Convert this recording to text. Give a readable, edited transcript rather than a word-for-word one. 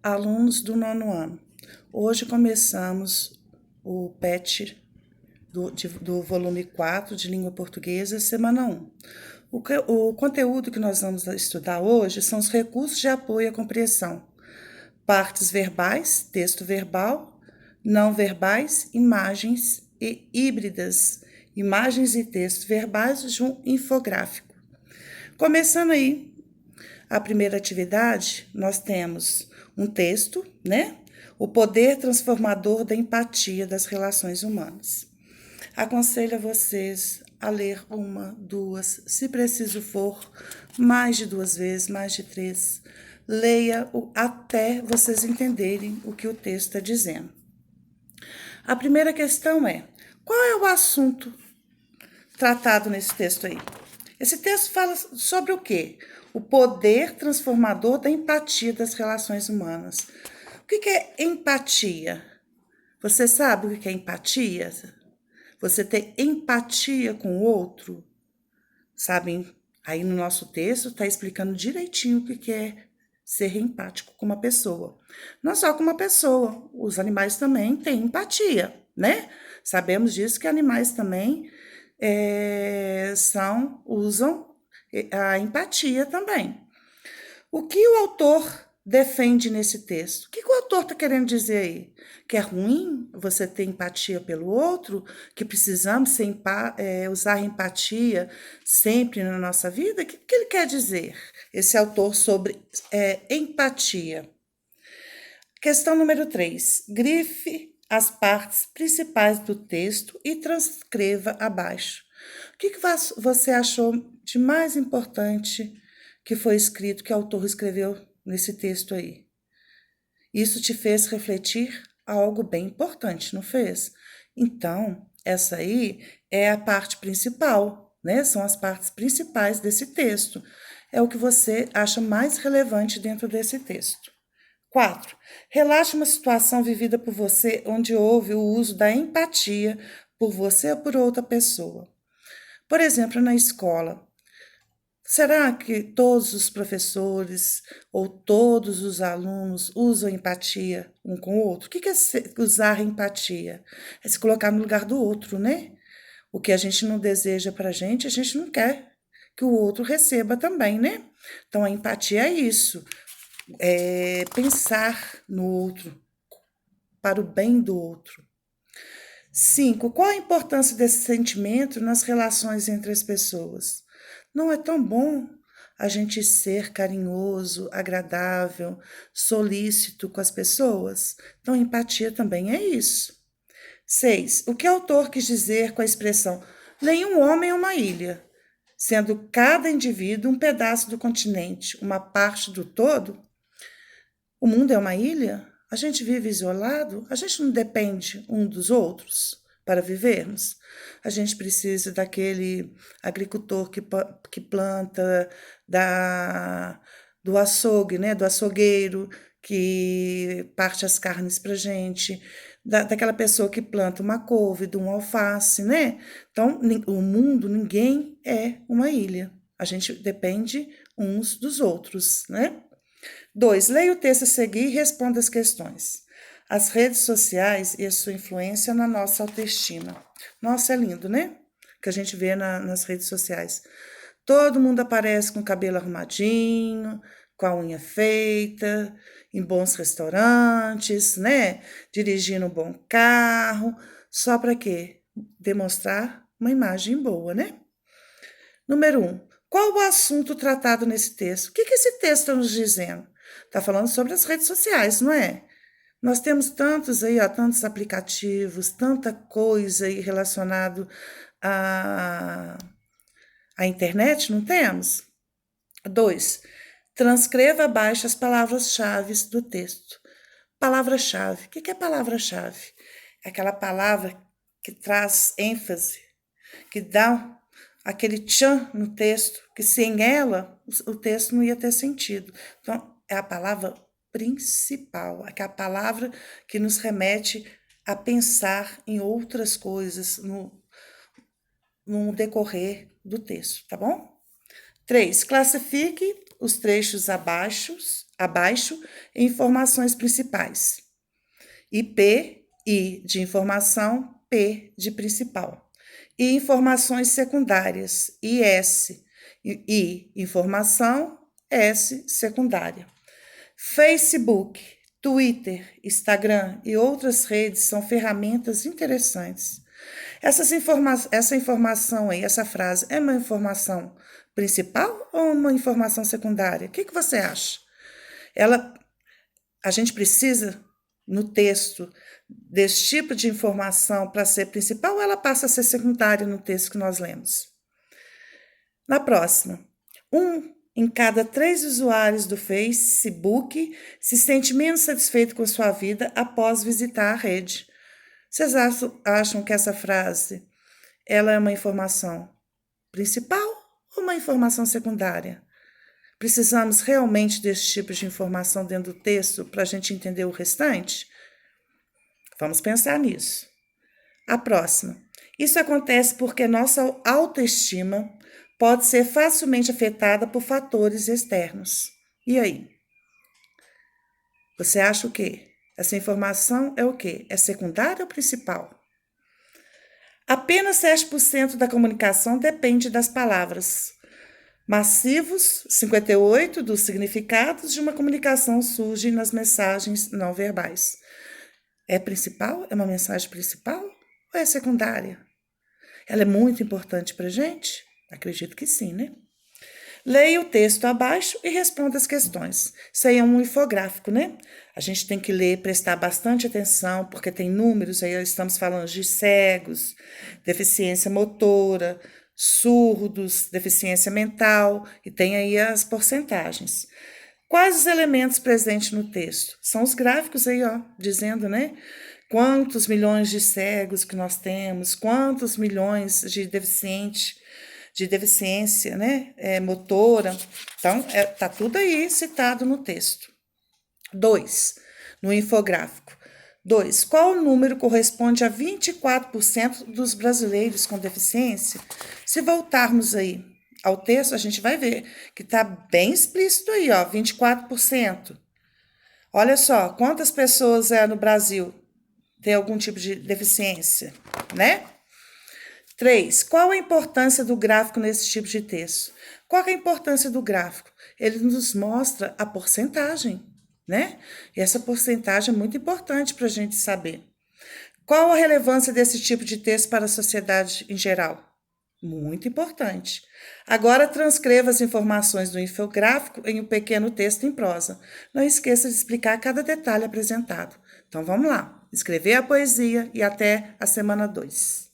Alunos do nono ano. Hoje começamos o PET do volume 4 de língua portuguesa, semana 1. O conteúdo que nós vamos estudar hoje são os recursos de apoio à compreensão. Partes verbais, texto verbal, não verbais, imagens e híbridas, imagens e textos verbais de um infográfico. Começando aí, a primeira atividade, nós temos um texto, né? O poder transformador da empatia das relações humanas. Aconselho a vocês a ler uma, duas, se preciso for, mais de 2 vezes, mais de 3. Leia até vocês entenderem o que o texto está dizendo. A primeira questão é: qual é o assunto tratado nesse texto aí? Esse texto fala sobre o quê? O poder transformador da empatia das relações humanas. O que é empatia? Você sabe o que é empatia? Você ter empatia com o outro? Sabem? Aí no nosso texto está explicando direitinho o que é ser empático com uma pessoa. Não só com uma pessoa, os animais também têm empatia, né? Sabemos disso que animais também usam a empatia também. O que o autor defende nesse texto? O que o autor está querendo dizer aí? Que é ruim você ter empatia pelo outro? Que precisamos usar empatia sempre na nossa vida? O que ele quer dizer, esse autor, sobre empatia? Questão número 3. Grife as partes principais do texto e transcreva abaixo. O que você achou de mais importante que foi escrito, que o autor escreveu nesse texto aí? Isso te fez refletir algo bem importante, não fez? Então, essa aí é a parte principal, né? São as partes principais desse texto. É o que você acha mais relevante dentro desse texto. 4. Relate uma situação vivida por você onde houve o uso da empatia por você ou por outra pessoa. Por exemplo, na escola. Será que todos os professores ou todos os alunos usam empatia um com o outro? O que é usar empatia? É se colocar no lugar do outro, né? O que a gente não deseja para a gente não quer que o outro receba também, né? Então, a empatia é isso. É pensar no outro, para o bem do outro. 5. Qual a importância desse sentimento nas relações entre as pessoas? Não é tão bom a gente ser carinhoso, agradável, solícito com as pessoas? Então, empatia também é isso. 6. O que o autor quis dizer com a expressão nenhum homem é uma ilha, sendo cada indivíduo um pedaço do continente, uma parte do todo? O mundo é uma ilha? A gente vive isolado? A gente não depende um dos outros para vivermos? A gente precisa daquele agricultor que planta, do açougue, né? Do açougueiro que parte as carnes para a gente, daquela pessoa que planta uma couve, de um alface, né? Então, o mundo, ninguém é uma ilha. A gente depende uns dos outros, né? 2. Leia o texto a seguir e responda as questões. As redes sociais e a sua influência na nossa autoestima. Nossa, é lindo, né? Que a gente vê nas redes sociais. Todo mundo aparece com o cabelo arrumadinho, com a unha feita, em bons restaurantes, né? Dirigindo um bom carro. Só para quê? Demonstrar uma imagem boa, né? Número 1. Qual o assunto tratado nesse texto? O que esse texto está nos dizendo? Está falando sobre as redes sociais, não é? Nós temos tantos aí, ó, tantos aplicativos, tanta coisa aí relacionado à internet, não temos? 2. Transcreva abaixo as palavras-chave do texto. Palavra-chave. O que é palavra-chave? É aquela palavra que traz ênfase, que dá aquele tchan no texto, que sem ela o texto não ia ter sentido. Então, é a palavra principal, é a palavra que nos remete a pensar em outras coisas no decorrer do texto, tá bom? 3. Classifique os trechos abaixo, informações principais. E P, I de informação, P de principal. E informações secundárias, IS, I informação, S secundária. Facebook, Twitter, Instagram e outras redes são ferramentas interessantes. Essa informação aí, essa frase, é uma informação principal ou uma informação secundária? O que você acha? A gente precisa, no texto, desse tipo de informação para ser principal ou ela passa a ser secundária no texto que nós lemos? Na próxima, 1 em cada 3 usuários do Facebook se sente menos satisfeito com sua vida após visitar a rede. Vocês acham que essa frase ela é uma informação principal ou uma informação secundária? Precisamos realmente desse tipo de informação dentro do texto para a gente entender o restante? Vamos pensar nisso. A próxima. Isso acontece porque nossa autoestima pode ser facilmente afetada por fatores externos. E aí? Você acha o quê? Essa informação é o quê? É secundária ou principal? Apenas 7% da comunicação depende das palavras. Massivos, 58% dos significados de uma comunicação surgem nas mensagens não verbais. É principal? É uma mensagem principal ou é secundária? Ela é muito importante para a gente? Acredito que sim, né? Leia o texto abaixo e responda as questões. Isso aí é um infográfico, né? A gente tem que ler, prestar bastante atenção, porque tem números, aí estamos falando de cegos, deficiência motora, surdos, deficiência mental, e tem aí as porcentagens. Quais os elementos presentes no texto? São os gráficos aí, ó, dizendo, né? Quantos milhões de cegos que nós temos, quantos milhões de deficiência, né, motora. Então, tá tudo aí citado no texto. 2, no infográfico. 2, qual número corresponde a 24% dos brasileiros com deficiência? Se voltarmos aí ao texto, a gente vai ver que tá bem explícito aí, ó, 24%. Olha só, quantas pessoas no Brasil têm algum tipo de deficiência, né? 3. Qual a importância do gráfico nesse tipo de texto? Qual é a importância do gráfico? Ele nos mostra a porcentagem, né? E essa porcentagem é muito importante para a gente saber. Qual a relevância desse tipo de texto para a sociedade em geral? Muito importante. Agora transcreva as informações do infográfico em um pequeno texto em prosa. Não esqueça de explicar cada detalhe apresentado. Então vamos lá, escrever a poesia e até a semana 2.